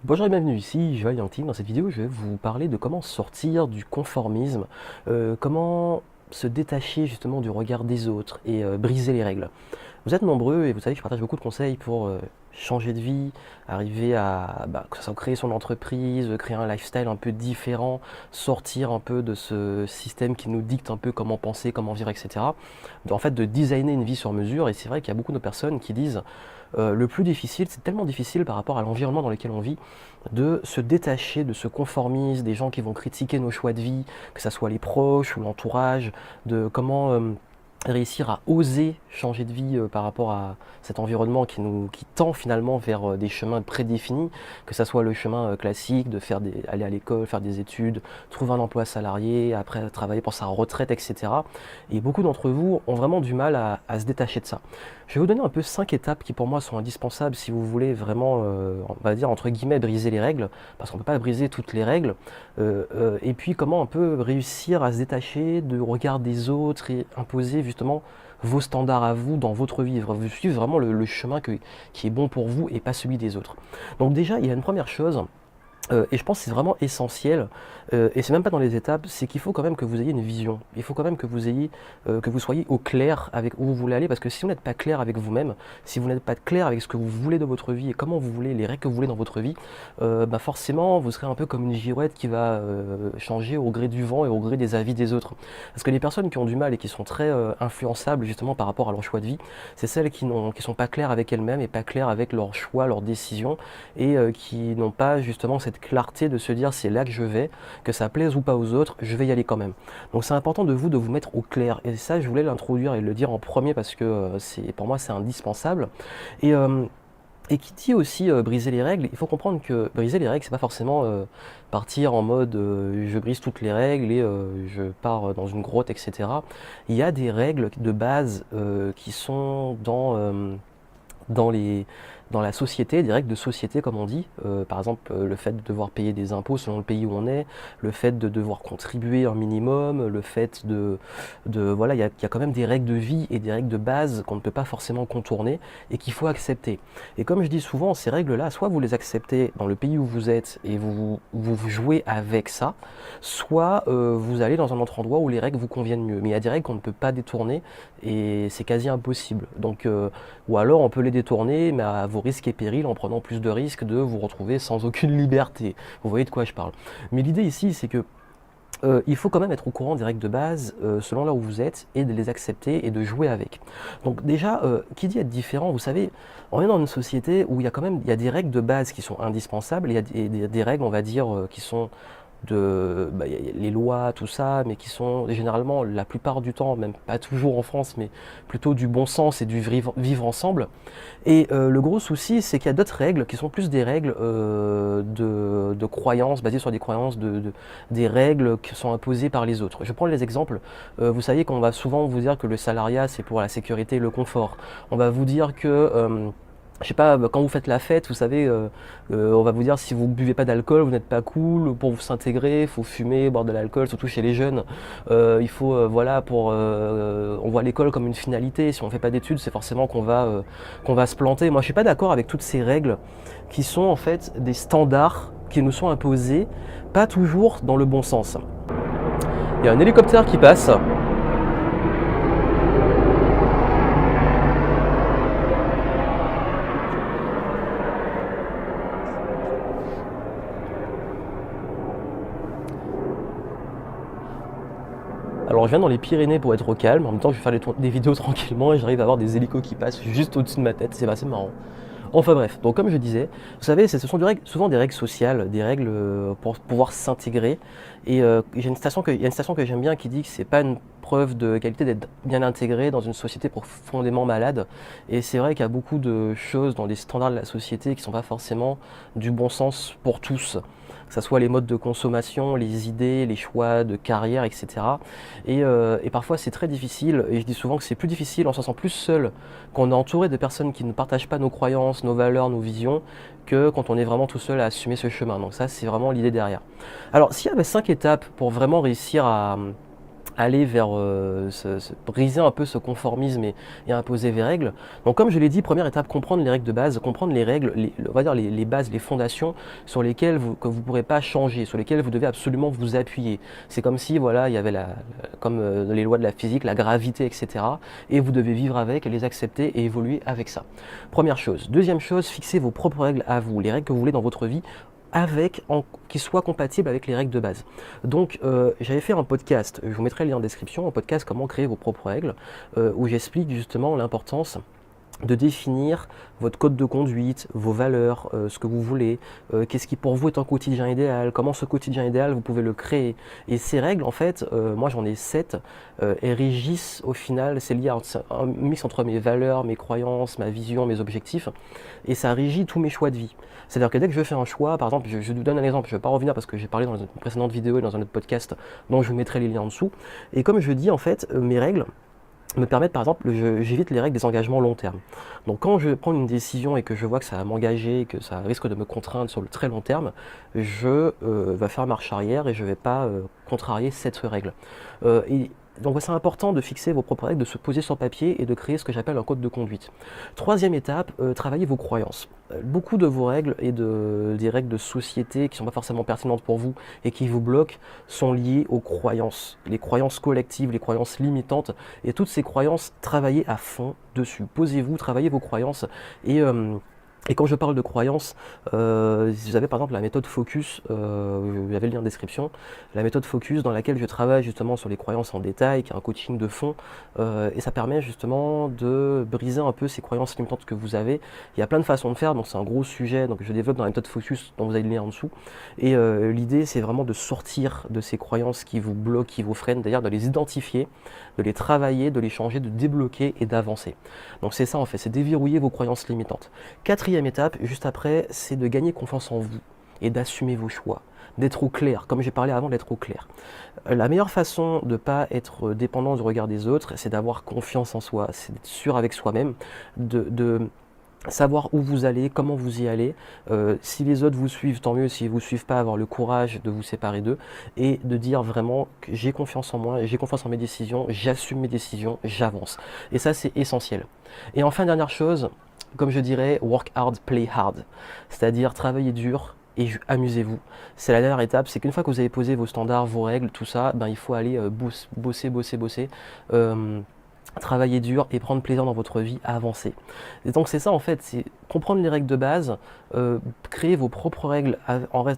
Bonjour et bienvenue ici, Joël Yangting. Dans cette vidéo, je vais vous parler de comment sortir du conformisme, comment se détacher justement du regard des autres et briser les règles. Vous êtes nombreux et vous savez que je partage beaucoup de conseils pour changer de vie, arriver à que ce soit créer son entreprise, créer un lifestyle un peu différent, sortir un peu de ce système qui nous dicte un peu comment penser, comment vivre, etc. En fait, de designer une vie sur mesure. Et c'est vrai qu'il y a beaucoup de personnes qui disent le plus difficile, c'est tellement difficile par rapport à l'environnement dans lequel on vit, de se détacher de ce conformisme, des gens qui vont critiquer nos choix de vie, que ce soit les proches ou l'entourage, de comment réussir à oser changer de vie par rapport à cet environnement qui tend finalement vers des chemins prédéfinis, que ça soit le chemin classique de aller à l'école, faire des études, trouver un emploi salarié, après travailler pour sa retraite, etc. Et beaucoup d'entre vous ont vraiment du mal à se détacher de ça. Je vais vous donner un peu 5 étapes qui pour moi sont indispensables si vous voulez vraiment, on va dire entre guillemets, briser les règles, parce qu'on ne peut pas briser toutes les règles, et puis comment on peut réussir à se détacher du regard des autres et imposer justement vos standards à vous dans votre vie, vous suivre vraiment le chemin qui est bon pour vous et pas celui des autres. Donc déjà, il y a une première chose, et je pense que c'est vraiment essentiel, et c'est même pas dans les étapes, c'est qu'il faut quand même que vous ayez une vision. Il faut quand même que vous ayez, que vous soyez au clair avec où vous voulez aller, parce que si vous n'êtes pas clair avec vous-même, si vous n'êtes pas clair avec ce que vous voulez de votre vie et comment vous voulez, les règles que vous voulez dans votre vie, forcément vous serez un peu comme une girouette qui va changer au gré du vent et au gré des avis des autres. Parce que les personnes qui ont du mal et qui sont très influençables justement par rapport à leur choix de vie, c'est celles qui sont pas claires avec elles-mêmes et pas claires avec leurs choix, leurs décisions, et qui n'ont pas justement cette clarté de se dire c'est là que je vais, que ça plaise ou pas aux autres, je vais y aller quand même. Donc c'est important de vous mettre au clair. Et ça, je voulais l'introduire et le dire en premier parce que pour moi c'est indispensable. Et, euh, et qui dit aussi briser les règles, il faut comprendre que briser les règles, c'est pas forcément partir en mode je brise toutes les règles et je pars dans une grotte, etc. Il y a des règles de base qui sont dans les, dans la société, des règles de société comme on dit, par exemple le fait de devoir payer des impôts selon le pays où on est, le fait de devoir contribuer un minimum, le fait voilà, il y a quand même des règles de vie et des règles de base qu'on ne peut pas forcément contourner et qu'il faut accepter. Et comme je dis souvent, ces règles-là, soit vous les acceptez dans le pays où vous êtes et vous jouez avec ça, soit vous allez dans un autre endroit où les règles vous conviennent mieux. Mais il y a des règles qu'on ne peut pas détourner et c'est quasi impossible. Donc ou alors on peut les détourner, mais à vos risques et périls, en prenant plus de risques de vous retrouver sans aucune liberté. Vous voyez de quoi je parle. Mais l'idée ici, c'est que il faut quand même être au courant des règles de base selon là où vous êtes et de les accepter et de jouer avec. Donc déjà, qui dit être différent, vous savez, on est dans une société où il y a des règles de base qui sont indispensables, et il y a des règles, on va dire, qui sont y a les lois, tout ça, mais qui sont généralement, la plupart du temps, même pas toujours en France, mais plutôt du bon sens et du vivre ensemble. Et le gros souci, c'est qu'il y a d'autres règles qui sont plus des règles de croyances, basées sur des croyances, des règles qui sont imposées par les autres. Je prends les exemples. Vous savez qu'on va souvent vous dire que le salariat, c'est pour la sécurité et le confort. On va vous dire que je sais pas, quand vous faites la fête, vous savez, on va vous dire si vous buvez pas d'alcool, vous n'êtes pas cool. Pour vous s'intégrer, il faut fumer, boire de l'alcool, surtout chez les jeunes. Il faut, voilà, on voit l'école comme une finalité. Si on fait pas d'études, c'est forcément qu'on va se planter. Moi, je suis pas d'accord avec toutes ces règles qui sont en fait des standards qui nous sont imposés, pas toujours dans le bon sens. Il y a un hélicoptère qui passe. Alors je viens dans les Pyrénées pour être au calme, en même temps je vais faire des vidéos tranquillement et j'arrive à avoir des hélicos qui passent juste au-dessus de ma tête, c'est assez marrant. Enfin bref, donc comme je disais, vous savez, ce sont souvent des règles sociales, des règles pour pouvoir s'intégrer. Et il y a une station que j'aime bien qui dit que c'est pas une preuve de qualité d'être bien intégré dans une société profondément malade. Et c'est vrai qu'il y a beaucoup de choses dans les standards de la société qui sont pas forcément du bon sens pour tous. Que ce soit les modes de consommation, les idées, les choix de carrière, etc. Et parfois c'est très difficile, et je dis souvent que c'est plus difficile, on se sent plus seul quand on est entouré de personnes qui ne partagent pas nos croyances, nos valeurs, nos visions, que quand on est vraiment tout seul à assumer ce chemin. Donc ça, c'est vraiment l'idée derrière. Alors, s'il y avait 5 étapes pour vraiment réussir aller vers briser un peu ce conformisme et imposer vos règles. Donc comme je l'ai dit, première étape, comprendre les règles de base, comprendre les règles, on va dire les bases, les fondations sur lesquelles que vous ne pourrez pas changer, sur lesquelles vous devez absolument vous appuyer. C'est comme si voilà, il y avait comme les lois de la physique, la gravité, etc. Et vous devez vivre avec, les accepter et évoluer avec ça. Première chose. Deuxième chose, fixez vos propres règles à vous, les règles que vous voulez dans votre vie, qui soit compatible avec les règles de base. Donc j'avais fait un podcast, je vous mettrai le lien en description, un podcast comment créer vos propres règles, où j'explique justement l'importance de définir votre code de conduite, vos valeurs, ce que vous voulez, qu'est-ce qui pour vous est un quotidien idéal, comment ce quotidien idéal vous pouvez le créer. Et ces règles, en fait, moi j'en ai 7, elles régissent au final, c'est lié à un mix entre mes valeurs, mes croyances, ma vision, mes objectifs, et ça régit tous mes choix de vie. C'est-à-dire que dès que je fais un choix, par exemple, je vous donne un exemple, je ne vais pas revenir parce que j'ai parlé dans une précédente vidéo et dans un autre podcast, dont je vous mettrai les liens en dessous, et comme je dis, en fait, mes règles, me permettent par exemple, j'évite les règles des engagements long terme. Donc quand je prends une décision et que je vois que ça va m'engager, que ça risque de me contraindre sur le très long terme, je vais faire marche arrière et je ne vais pas contrarier cette règle. Donc c'est important de fixer vos propres règles, de se poser sur papier et de créer ce que j'appelle un code de conduite. Troisième étape, travaillez vos croyances. Beaucoup de vos règles et des règles de société qui ne sont pas forcément pertinentes pour vous et qui vous bloquent sont liées aux croyances. Les croyances collectives, les croyances limitantes, et toutes ces croyances, travaillez à fond dessus. Posez-vous, travaillez vos croyances et quand je parle de croyances, vous avez par exemple la méthode Focus, vous avez le lien en description, la méthode Focus dans laquelle je travaille justement sur les croyances en détail, qui est un coaching de fond, et ça permet justement de briser un peu ces croyances limitantes que vous avez. Il y a plein de façons de faire, donc c'est un gros sujet, donc je développe dans la méthode Focus dont vous avez le lien en dessous. Et l'idée c'est vraiment de sortir de ces croyances qui vous bloquent, qui vous freinent, d'ailleurs de les identifier, de les travailler, de les changer, de débloquer et d'avancer. Donc c'est ça en fait, c'est déverrouiller vos croyances limitantes. Quatrième étape, juste après, c'est de gagner confiance en vous et d'assumer vos choix, d'être au clair, comme j'ai parlé avant, d'être au clair. La meilleure façon de ne pas être dépendant du regard des autres, c'est d'avoir confiance en soi, c'est d'être sûr avec soi-même, de savoir où vous allez, comment vous y allez. Si les autres vous suivent, tant mieux. S'ils ne vous suivent pas, avoir le courage de vous séparer d'eux et de dire vraiment que j'ai confiance en moi, j'ai confiance en mes décisions, j'assume mes décisions, j'avance. Et ça, c'est essentiel. Et enfin, dernière chose, comme je dirais, work hard, play hard. C'est-à-dire travailler dur et amusez-vous. C'est la dernière étape, c'est qu'une fois que vous avez posé vos standards, vos règles, tout ça, ben, il faut aller bosser. Travailler dur et prendre plaisir dans votre vie, avancer. Et donc c'est ça en fait, c'est comprendre les règles de base, créer vos propres règles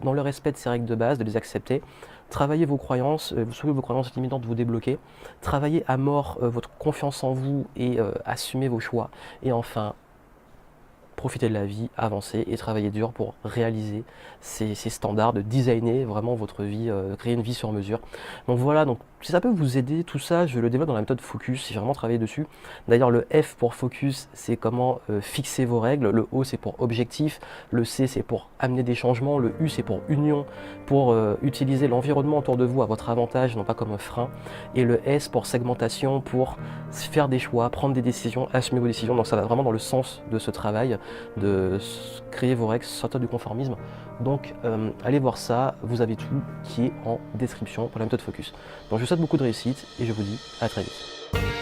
dans le respect de ces règles de base, de les accepter, travailler vos croyances, vos croyances limitantes, vous débloquer, travailler à mort votre confiance en vous et assumer vos choix. Et enfin, profiter de la vie, avancer et travailler dur pour réaliser ces standards, de designer vraiment votre vie, créer une vie sur mesure. Donc voilà, donc si ça peut vous aider, tout ça, je le développe dans la méthode Focus, j'ai vraiment travaillé dessus. D'ailleurs, le F pour Focus, c'est comment fixer vos règles, le O, c'est pour objectif, le C, c'est pour amener des changements, le U, c'est pour union, pour utiliser l'environnement autour de vous à votre avantage, non pas comme un frein, et le S pour segmentation, pour faire des choix, prendre des décisions, assumer vos décisions. Donc ça va vraiment dans le sens de ce travail, de créer vos règles, sortir du conformisme. Donc allez voir ça, vous avez tout qui est en description pour la méthode Focus. Donc je vous souhaite beaucoup de réussite et je vous dis à très vite.